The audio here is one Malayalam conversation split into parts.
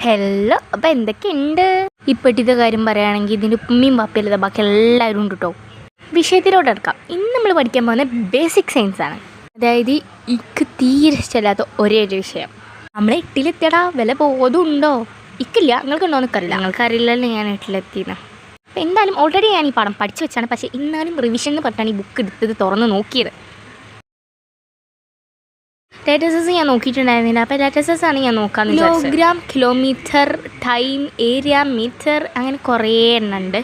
ഹലോ, അപ്പോൾ എന്തൊക്കെയുണ്ട്? ഇപ്പോഴത്തെ കാര്യം പറയുകയാണെങ്കിൽ ഇതിൻ്റെ ഉമ്മയും പാപ്പയല്ലാതെ ബാക്കി എല്ലാവരും ഉണ്ട് കേട്ടോ. വിഷയത്തിലോട്ട് എടുക്കാം. ഇന്ന് നമ്മൾ പഠിക്കാൻ പോകുന്ന ബേസിക് സയൻസ് ആണ്. അതായത് ഇക്ക് തീരെ ഇഷ്ടമില്ലാത്ത ഒരേ ഒരു വിഷയം. നമ്മൾ എട്ടിലെത്തിയടാ വില ബോധമുണ്ടോ? ഇക്കില്ല, നിങ്ങൾക്കുണ്ടോ എന്നൊക്കെ നിങ്ങൾക്കറിയില്ലല്ലോ ഞാൻ എട്ടിലെത്തിയെന്ന്. അപ്പോൾ എന്തായാലും ഓൾറെഡി ഞാൻ ഈ പാഠം പഠിച്ചു വെച്ചാണ്. പക്ഷേ എന്നാലും റിവിഷൻ എന്ന് പറഞ്ഞാണ് ഈ ബുക്ക് എടുത്തത് തുറന്ന് നോക്കിയത്. ലേറ്റസസ് ഞാൻ നോക്കിയിട്ടുണ്ടായിരുന്നില്ല. അപ്പോൾ ലേറ്റസസ് ആണ് ഞാൻ നോക്കാമെന്ന് വിചാരിച്ചത്. Kilogram, kilometre, time, area, metre, അങ്ങനെ കുറേ എണ്ണമുണ്ട്.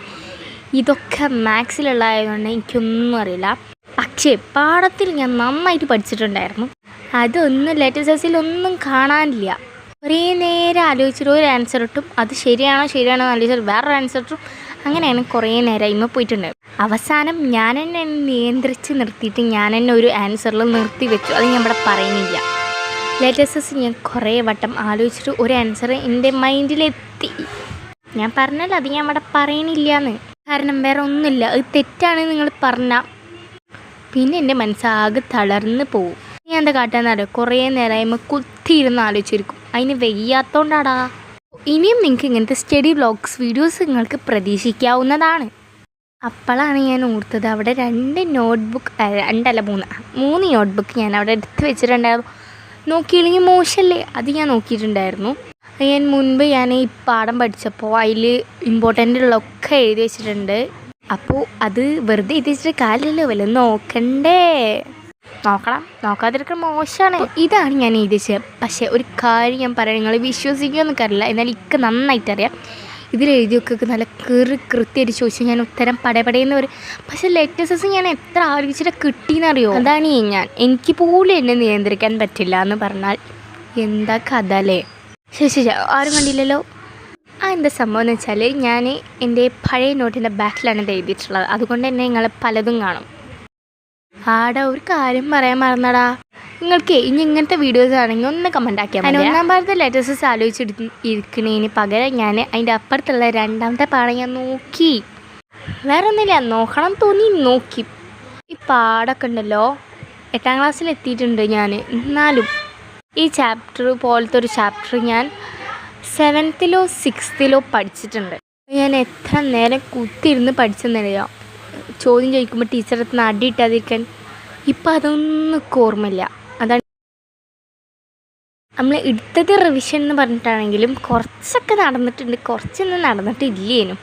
ഇതൊക്കെ മാത്സിലുള്ളതായതുകൊണ്ട് എനിക്കൊന്നും അറിയില്ല. പക്ഷേ പാഠത്തിൽ ഞാൻ നന്നായിട്ട് പഠിച്ചിട്ടുണ്ടായിരുന്നു. അതൊന്നും ലേറ്റസസിലൊന്നും കാണാനില്ല. കുറേ നേരം ആലോചിച്ചിട്ട് ഒരു ആൻസർ ഇട്ടും അത് ശരിയാണോ എന്ന് ആലോചിച്ചിട്ട് വേറൊരു ആൻസർ ഇട്ടും അങ്ങനെയാണ് കുറേ നേരം ഇമ്മ പോയിട്ടുണ്ട്. അവസാനം ഞാൻ തന്നെ നിയന്ത്രിച്ച് നിർത്തിയിട്ട് ഞാൻ തന്നെ ഒരു ആൻസറിൽ നിർത്തി വെച്ചു. അത് ഞാൻ ഇവിടെ പറയുന്നില്ല. ലേറ്റസസ് ഞാൻ കുറേ വട്ടം ആലോചിച്ചിട്ട് ഒരു ആൻസർ എൻ്റെ മൈൻഡിലെത്തി. ഞാൻ പറഞ്ഞല്ലോ, അത് ഞാൻ ഇവിടെ പറയണില്ല എന്ന്. കാരണം വേറെ ഒന്നുമില്ല, അത് തെറ്റാണ് നിങ്ങൾ പറഞ്ഞാൽ പിന്നെ എൻ്റെ മനസ്സാകെ തളർന്ന് പോവും. ഞാൻ എന്താ കാട്ടാന്നറിയോ, കുറേ നേരമാകുമ്പോൾ കുത്തിയിരുന്ന് ആലോചിച്ചിരിക്കും. അതിന് വയ്യാത്തോണ്ടാടാ. ഇനിയും നിങ്ങൾക്ക് ഇങ്ങനത്തെ സ്റ്റഡി വ്ളോഗ്സ് വീഡിയോസ് നിങ്ങൾക്ക് പ്രതീക്ഷിക്കാവുന്നതാണ്. അപ്പോഴാണ് ഞാൻ ഓർത്തത്, അവിടെ 2 നോട്ട്ബുക്ക് ഞാൻ അവിടെ എടുത്ത് വെച്ചിട്ടുണ്ടായിരുന്നു. നോക്കിയില്ലെങ്കിൽ മോശമല്ലേ? അത് ഞാൻ നോക്കിയിട്ടുണ്ടായിരുന്നു. ഞാൻ മുൻപ് ഈ പാഠം പഠിച്ചപ്പോൾ അതിൽ ഇമ്പോർട്ടൻ്റുള്ളതൊക്കെ എഴുതി വെച്ചിട്ടുണ്ട്. അപ്പോൾ അത് വെറുതെ എഴുതി വെച്ചിട്ട് കാര്യമില്ലല്ലോ, വല്ല നോക്കണ്ടേ? നോക്കാതിരിക്കാൻ മോശമാണ്. ഇതാണ് ഞാൻ എഴുതി വെച്ചത്. പക്ഷേ ഒരു കാര്യം ഞാൻ പറയാം, നിങ്ങൾ വിശ്വസിക്കുമെന്നൊക്കെ അറിയില്ല, എന്നാൽ എനിക്ക് നന്നായിട്ടറിയാം. ഇതിലെഴുതിയൊക്കെ നല്ല കൃത്യമായിട്ട് ചോദിച്ചു ഞാൻ ഉത്തരം പടപടയെന്ന് വരും. പക്ഷേ ലേറ്റസസ് ഞാൻ എത്ര ആലോചിച്ചിട്ട് കിട്ടിയെന്നറിയോ? അതാണ് എനിക്ക് പോലും എന്നെ നിയന്ത്രിക്കാൻ പറ്റില്ല എന്ന് പറഞ്ഞാൽ എന്താ കഥ അല്ലേ? ശരി, ആരും കണ്ടില്ലല്ലോ. എന്താ സംഭവം എന്ന് വെച്ചാൽ ഞാൻ എൻ്റെ പഴയ നോട്ടിൻ്റെ ബാക്കിലാണ് ഇത് എഴുതിയിട്ടുള്ളത്. അതുകൊണ്ട് തന്നെ നിങ്ങൾ പലതും കാണും. ആടാ, ഒരു കാര്യം പറയാൻ മറന്നടാ. നിങ്ങൾക്ക് ഇനി ഇങ്ങനത്തെ വീഡിയോസ് ആണെങ്കിൽ ഒന്ന് കമൻ്റ് ആക്കിയാൽ മതി. 1-ാം പാഠത്തെ ലേറ്റസസ് ആലോചിച്ചിരിക്കുന്നതിന് പകരം ഞാൻ അതിൻ്റെ അപ്പുറത്തുള്ള 2-ാമത്തെ പാഠം ഞാൻ നോക്കി. വേറെ ഒന്നുമില്ല, നോക്കണം തോന്നി നോക്കി. ഈ പാഠമൊക്കെ ഉണ്ടല്ലോ, 8-ാം ക്ലാസ്സിൽ എത്തിയിട്ടുണ്ട് ഞാൻ. എന്നാലും ഈ ചാപ്റ്റർ പോലത്തെ ഒരു ചാപ്റ്റർ ഞാൻ 7th-ലോ 6th-ലോ പഠിച്ചിട്ടുണ്ട്. ഞാൻ എത്ര നേരം കുത്തിയിരുന്ന് പഠിച്ചെന്നറിയാം. ചോദ്യം ചോദിക്കുമ്പോൾ ടീച്ചറെ അടുത്ത് അടി ഇട്ടാതിരിക്കാൻ. ഇപ്പം അതൊന്നും ഓർമ്മയില്ല. അതാണ് നമ്മൾ എടുത്തത് റിവിഷൻ എന്ന് പറഞ്ഞിട്ടാണെങ്കിലും കുറച്ചൊക്കെ നടന്നിട്ടുണ്ട്, കുറച്ചൊന്നും നടന്നിട്ടില്ലേനും.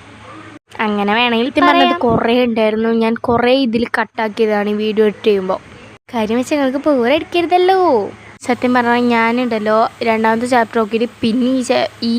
അങ്ങനെ വേണമെങ്കിൽ പറഞ്ഞത് കുറേ ഉണ്ടായിരുന്നു. ഞാൻ കുറേ ഇതിൽ കട്ടാക്കിയതാണ് ഈ വീഡിയോ എഡിറ്റ് ചെയ്യുമ്പോൾ. കാര്യം വെച്ചാൽ നിങ്ങൾക്ക് ബോറടിക്കരുതല്ലോ. സത്യം പറഞ്ഞാൽ ഞാനുണ്ടല്ലോ 2-ാമത്തെ ചാപ്റ്റർ നോക്കിയിട്ട് പിന്നെ ഈ